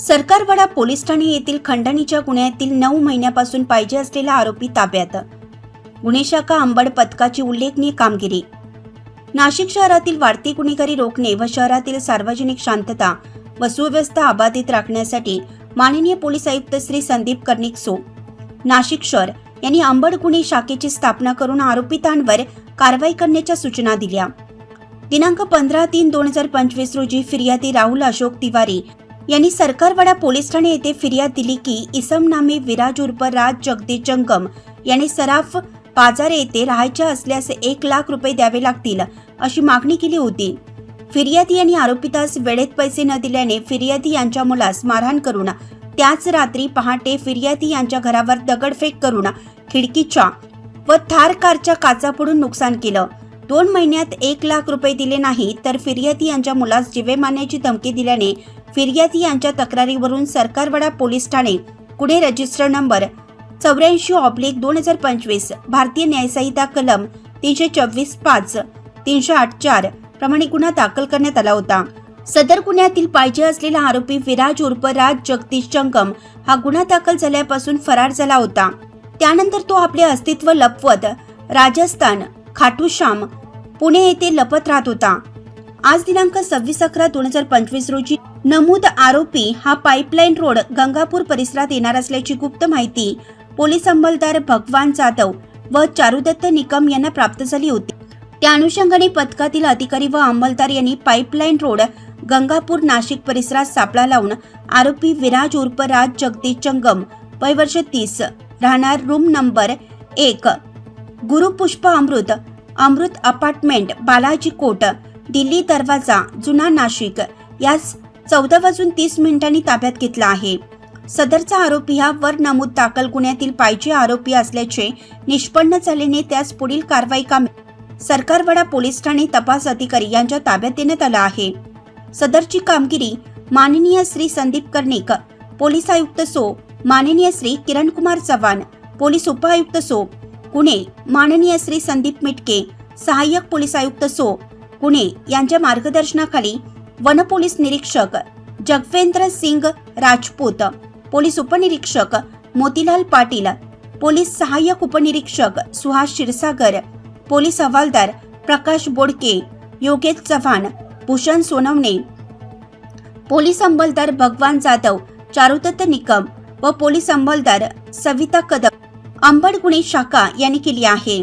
Sarkarwada police Thane येथील खंडणीच्या गुन्ह्यातील 9 महिन्यापासून पाहिजे असलेला आरोपी ताब्यात. गुन्हे शाखा अंबड पथकाची उल्लेखनीय कामगिरी. नाशिक शहरातील वाढती गुन्हेगारी रोखणे व शहरातील सार्वजनिक शांतता व सुव्यवस्था अबाधित राखण्यासाठी माननीय पोलीस आयुक्त श्री संदीप कर्णिक सो, नाशिक शहर यांनी अंबड गुन्हे शाखेची स्थापना करून आरोपितांवर कारवाई करण्याच्या सूचना दिल्या. दिनांक 15/3/2025 रोजी फिर्यादी राहुल अशोक तिवारी यांनी सरकारवाडा पोलीस ठाणे येथे फिर्याद दिली की इसम नामे विराज उर्फ राज जगदीश जंगम याने सराफ बाजार येथे राहायचे असल्यास 1 लाख रुपये द्यावे लागतील अशी मागणी केली होती. फिर्यादी यांनी आरोपितास वेळेत पैसे न दिल्याने फिर्यादी यांच्या मुलास मारहाण करून त्याच रात्री पहाटे फिर्यादी यांच्या घरावर दगडफेक करून खिडकीच्या व थार कारच्या काचा फोडून नुकसान केलं. 2 महिन्यात 1 लाख रुपये दिले नाही तर फिर्यादी यांच्या मुलास जीवे मारण्याची धमकी दिल्याने फिर्यादी यांच्या तक्रारीवरून सरकारवाडा पोलीस ठाणे गुन्हे रजिस्टर नंबर 84/2025 भारतीय न्यायसंहिता कलम 324(5), 308(4) प्रमाणे गुन्हा दाखल करण्यात आला होता. सदर गुन्ह्यातील पाहिजे असलेला आरोपी विराज उर्फ राज जगदीश जंगम हा गुन्हा दाखल झाल्यापासून फरार झाला होता. त्यानंतर तो आपले अस्तित्व लपवत राजस्थान, खाटूश्याम, पुणे येथे लपत राहत होता. आज दिनांक 26/11/2025 रोजी नमूद आरोपी हा पाईपलाईन रोड गंगापूर परिसरात येणार असल्याची गुप्त माहिती पोलीस अंमलदार भगवान जाधव व चारुदत्त निकम यांना प्राप्त झाली होती. त्या अनुषंगाने पथकातील अधिकारी व अंमलदार यांनी पाईपलाईन रोड गंगापूर नाशिक परिसरात सापळा लावून आरोपी विराज उर्फ राज जगदीश जंगम वय वर्ष 30 राहणार रूम नंबर 1 गुरुपुष्प अमृत अपार्टमेंट बालाजी कोट दिल्ली दरवाजा जुना नाशिक यास 14:30 ताब्यात घेतला आहे. सदरचा आरोपी हा वर नमूद दाखल गुन्ह्यातील पाहिजे आरोपी असल्याचे निष्पन्न झाल्याने त्यास पुढील कारवाई सरकारवाडा पोलीस ठाणे तपास अधिकारी यांच्या ताब्यात देण्यात आला आहे. सदरची कामगिरी माननीय श्री संदीप कर्णिक पोलीस आयुक्त सो, माननीय श्री किरण कुमार चव्हाण पोलीस उपायुक्त सो पुणे, माननीय श्री संदीप मिटके सहाय्यक पोलीस आयुक्त सो पुणे यांच्या मार्गदर्शनाखाली वन पोलीस निरीक्षक जगवेंद्र सिंग राजपूत, पोलीस उपनिरीक्षक मोतीलाल पाटील, पोलीस सहाय्यक उपनिरीक्षक सुहास क्षीरसागर, पोलीस हवालदार प्रकाश बोडके, योगेश चव्हाण, भूषण सोनवणे, पोलीस अंमलदार भगवान जाधव, चारुदत्त निकम व पोलीस अंमलदार सविता कदम अंबड गुन्हे शाखा यांनी केली आहे.